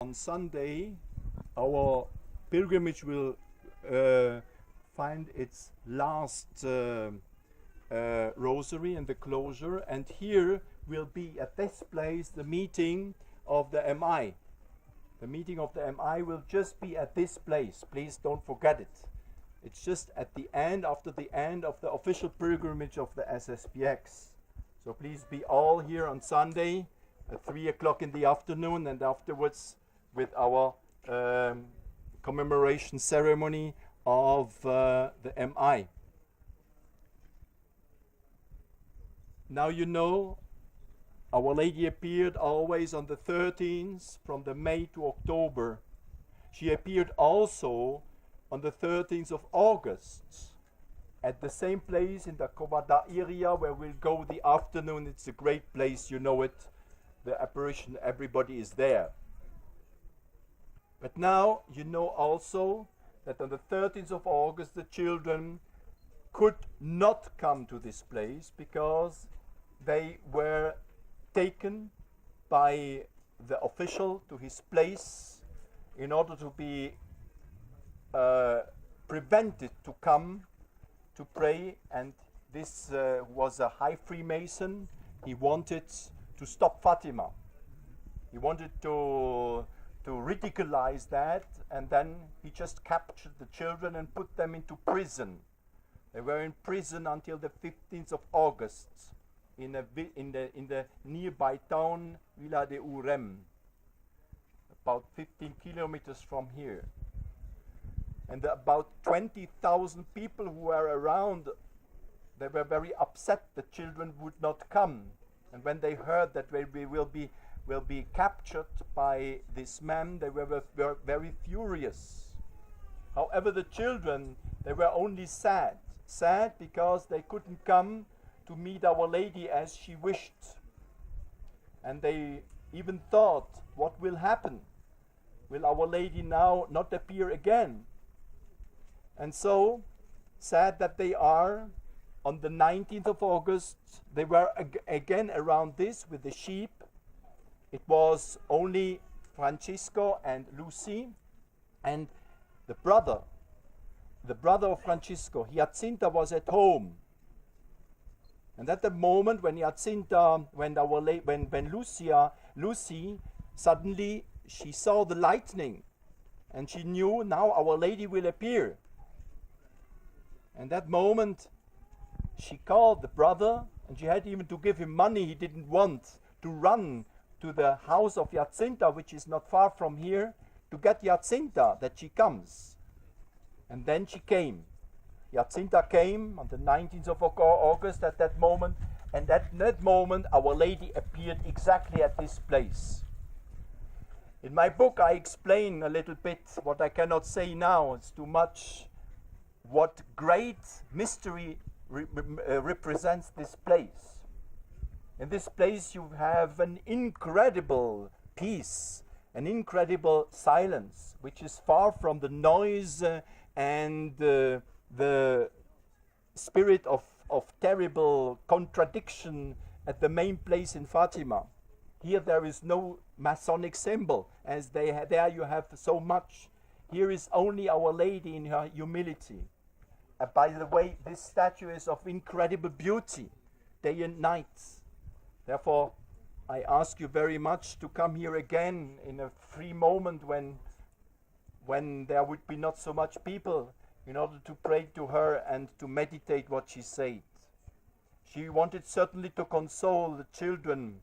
On Sunday, our pilgrimage will find its last rosary and the closure, and here will be at this place the meeting of the MI. The meeting of the MI will just be at this place. Please don't forget it. It's just at the end, after the end of the official pilgrimage of the SSPX. So please be all here on Sunday at 3 o'clock in the afternoon, and afterwards with our commemoration ceremony of the MI. Now you know Our Lady appeared always on the 13th from the May to October. She appeared also on the 13th of August at the same place in the Kovada area where we'll go the afternoon. It's a great place, you know it. The apparition, everybody is there. But now you know also that on the 13th of August the children could not come to this place because they were taken by the official to his place in order to be prevented to come to pray. And this was a high Freemason. He wanted to stop Fatima. He wanted to ridiculize that, and then he just captured the children and put them into prison. They were in prison until the 15th of August in the nearby town Villa de Urem, about 15 kilometers from here. And about 20,000 people who were around, they were very upset the children would not come. And when they heard that they will be captured by this man, they were very furious. However, the children, they were only sad because they couldn't come to meet Our Lady as she wished. And they even thought, what will happen? Will Our Lady now not appear again? And so, sad that they are, on the 19th of August, they were again around this with the sheep. It was only Francisco and Lucy, and the brother of Francisco, Jacinta, was at home. And at the moment when Jacinta, when Lucy suddenly she saw the lightning, and she knew now Our Lady will appear. And that moment she called the brother, and she had even to give him money he didn't want, to run to the house of Jacinta, which is not far from here, to get Jacinta, that she comes. And then she came. Jacinta came on the 19th of August at that moment, and at that moment Our Lady appeared exactly at this place. In my book I explain a little bit what I cannot say now, it's too much, what great mystery represents this place. In this place you have an incredible peace, an incredible silence, which is far from the noise and the spirit of terrible contradiction at the main place in Fatima. Here there is no Masonic symbol, as there you have so much. Here is only Our Lady in her humility. By the way, this statue is of incredible beauty, day and night. Therefore, I ask you very much to come here again in a free moment when there would be not so much people, in order to pray to her and to meditate what she said. She wanted certainly to console the children,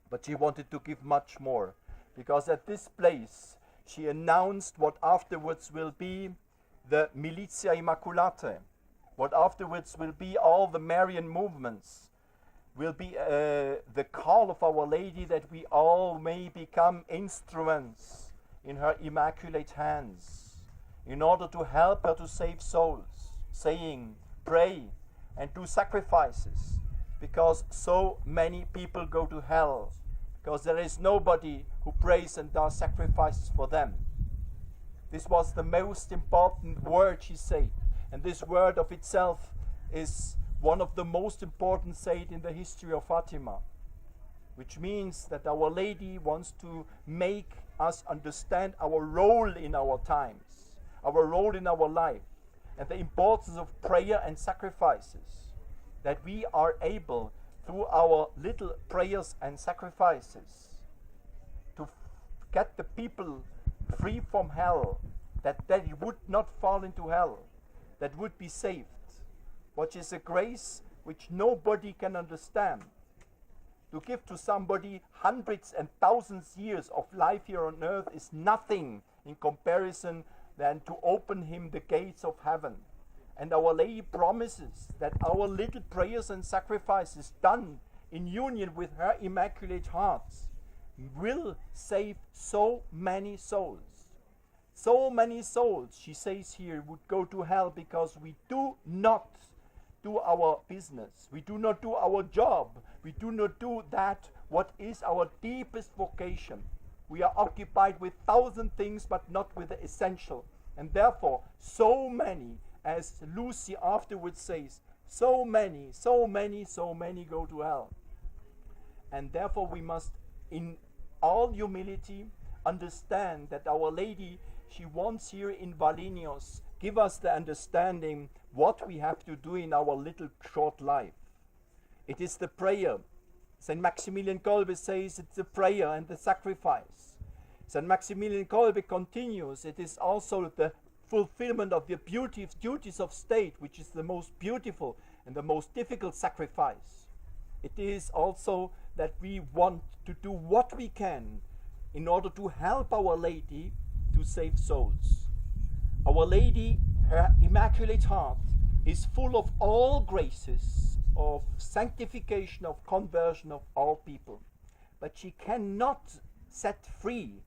but she wanted to give much more, because at this place she announced what afterwards will be the Militia Immaculatae, what afterwards will be all the Marian movements, will be the call of Our Lady that we all may become instruments in her immaculate hands, in order to help her to save souls, saying, pray and do sacrifices, because so many people go to hell, because there is nobody who prays and does sacrifices for them. This was the most important word she said, and this word of itself is one of the most important said in the history of Fatima. which means that Our Lady wants to make us understand our role in our times, our role in our life, and the importance of prayer and sacrifices, that we are able, through our little prayers and sacrifices, to get the people free from hell, that they would not fall into hell, that would be saved, which is a grace which nobody can understand. To give to somebody hundreds and thousands years of life here on earth is nothing in comparison than to open him the gates of heaven. And Our Lady promises that our little prayers and sacrifices done in union with her Immaculate Heart will save so many souls. So many souls, she says here, would go to hell because we do not do our business. We do not do our job. We do not do that what is our deepest vocation. We are occupied with 1,000 things but not with the essential. And therefore, so many, as Lucy afterwards says, so many go to hell. And therefore we must, in all humility, understand that Our Lady, she wants here in Valinhos, give us the understanding what we have to do in our little short life. It is the prayer. St. Maximilian Kolbe says it's the prayer and the sacrifice. St. Maximilian Kolbe continues, it is also the fulfillment of the duties of state, which is the most beautiful and the most difficult sacrifice. It is also that we want to do what we can in order to help Our Lady to save souls. Our Lady, her Immaculate Heart, is full of all graces of sanctification, of conversion of all people. But she cannot set free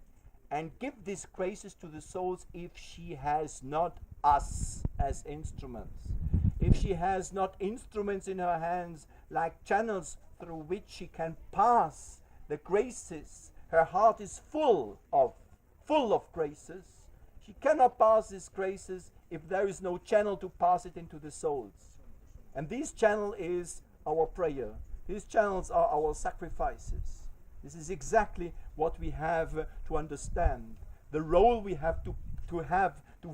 and give these graces to the souls if she has not us as instruments. If she has not instruments in her hands like channels through which she can pass the graces. Her heart is full of graces. She cannot pass these graces if there is no channel to pass it into the souls. And this channel is our prayer. These channels are our sacrifices. This is exactly what we have to understand. The role we have to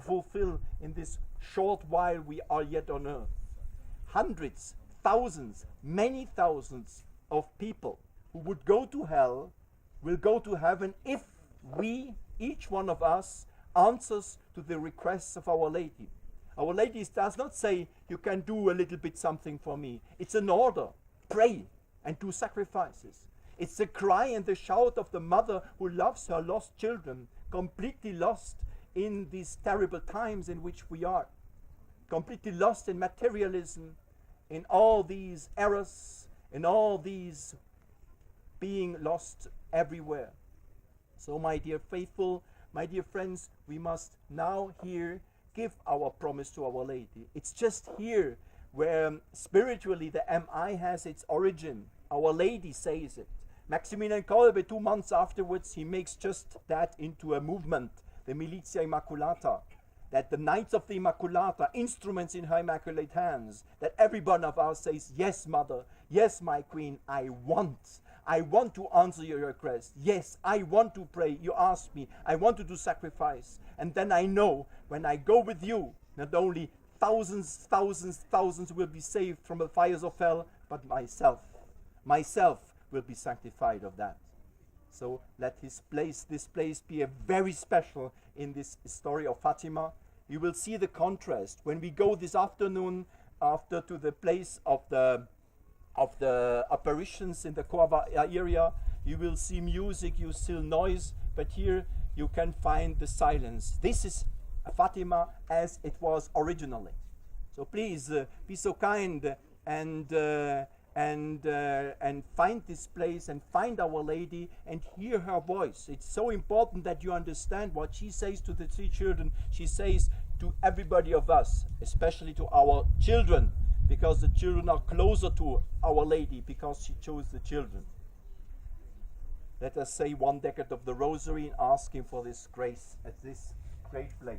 fulfill in this short while we are yet on earth. Hundreds, thousands, many thousands of people who would go to hell will go to heaven if we, each one of us, answers to the requests of Our Lady. Our Lady does not say, you can do a little bit something for me. It's an order. Pray and do sacrifices. It's the cry and the shout of the mother who loves her lost children, completely lost in these terrible times in which we are. Completely lost in materialism, in all these errors, in all these being lost everywhere. So my dear faithful, my dear friends, we must now here give our promise to Our Lady. It's just here where spiritually the MI has its origin. Our Lady says it. Maximilian Kolbe, 2 months afterwards, he makes just that into a movement, the Militia Immaculatae, that the Knights of the Immaculata, instruments in her immaculate hands, that every one of us says, yes, Mother, yes, my Queen, I want to answer your request. Yes, I want to pray. You ask me. I want to do sacrifice. And then I know when I go with you, not only thousands will be saved from the fires of hell, but myself will be sanctified of that. So let this place be a very special in this story of Fatima. You will see the contrast when we go this afternoon after to the place of the apparitions in the Corva area. You will see music, you see noise, but here you can find the silence. This is Fatima as it was originally. So please be so kind and find this place and find Our Lady and hear her voice. It's so important that you understand what she says to the 3 children. She says to everybody of us, especially to our children, because the children are closer to Our Lady because she chose the children. Let us say 1 decade of the Rosary and ask Him for this grace at this great place.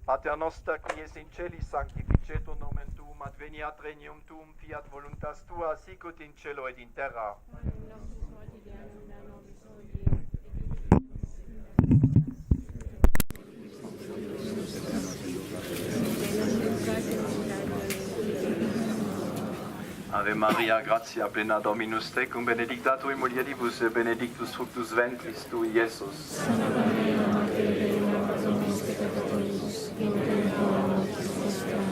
Pater noster qui es in celis, sanctificetur nomen tuum, adveniat regnum tuum, fiat voluntas tua, sicut in cielo et in terra. Ave Maria, gratia plena Dominus tecum, benedicta tui mulieribus, et benedictus fructus ventris tui, Iesus.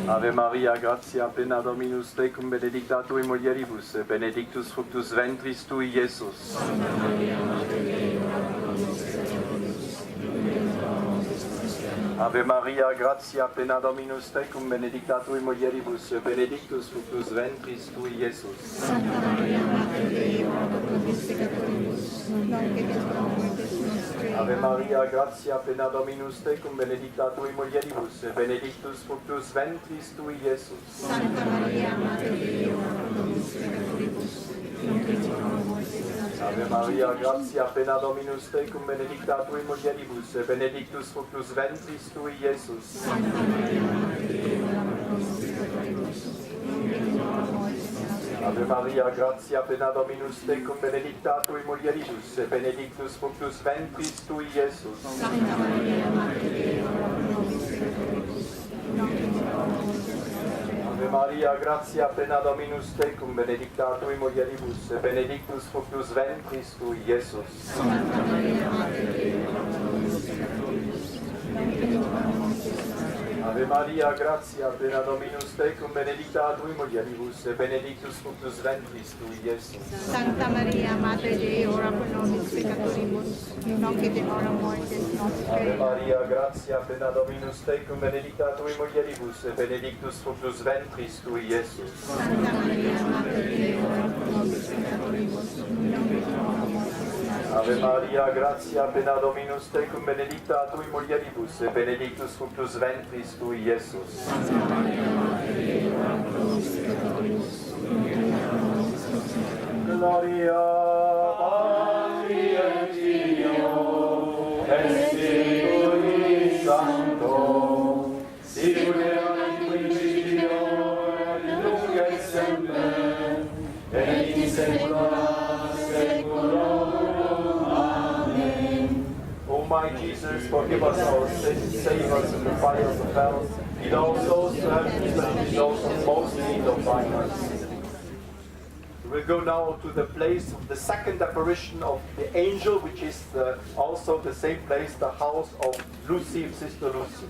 Ave Maria, gratia plena Dominus tecum, benedicta tui mulieribus, et benedictus fructus ventris tui, Iesus. Ave Maria, gratia plena Dominus tecum, benedicta tui mulieribus, et benedictus fructus ventris tui, Iesus. Santa Maria, Mater Dei, ora pro nobis peccatoribus, nunc et in hora mortis nostre. Ave Maria, gratia plena Dominus tecum, benedicta tui mulieribus, et benedictus fructus ventris tui, Iesus. Santa Maria, Mater Dei, ora pro nobis peccatoribus, nunc et in hora mortis nostre. Ave Maria, gratia plena Dominus tecum, benedicta tui mulieribus, et benedictus fructus ventris tui, Iesus. Santa Maria, Mater Dei, ora pro nobis peccatoribus, nunc et in hora mortis nostre. Ave Maria, gratia plena Dominus tecum, benedicta tui mulieribus, et benedictus fructus ventris tui, Iesus. Santa Maria, Mater Dei, ora pro nobis peccatoribus, nunc et in hora mortis nostre. Ave Maria, gratia plena Dominus tecum, benedicta tui mulieribus, et benedictus fructus ventris tui, Iesus. Santa Maria, Mater Dei, ora pro nobis peccatoribus, nunc et in hora mortis nostre. Ave Maria, gratia plena Dominus tecum, benedicta tui mulieribus, et benedictus fructus ventris tui, Iesus. Santa Maria, Mater Dei, ora pro nobis peccatoribus, nunc et in hora mortis Ave nostre. Maria, gratia plena Dominus tecum, benedicta tui mulieribus, et benedictus fructus ventris tui, Iesus. Santa Maria, Mater Dei, ora pro nobis peccatoribus, nunc et in hora mortis nostre. Ave Maria, gratia plena Dominus tecum, benedicta tui mulieribus, et benedictus fructus ventris tui, Iesus. Santa Maria, Mater Dei, ora pro nobis peccatoribus, nunc et in hora mortis nostre. Gloria Patri et Filio et Spiritui Sancto, sicut erat in principio et nunc et semper, et in saecula saeculorum. Amen. O my Jesus, forgive us our sins, save us from the fires of hell, lead all souls to heaven, especially those who most need of thy mercy. We'll go now to the place of the second apparition of the angel, which is also the same place, the house of Lucy, Sister Lucy.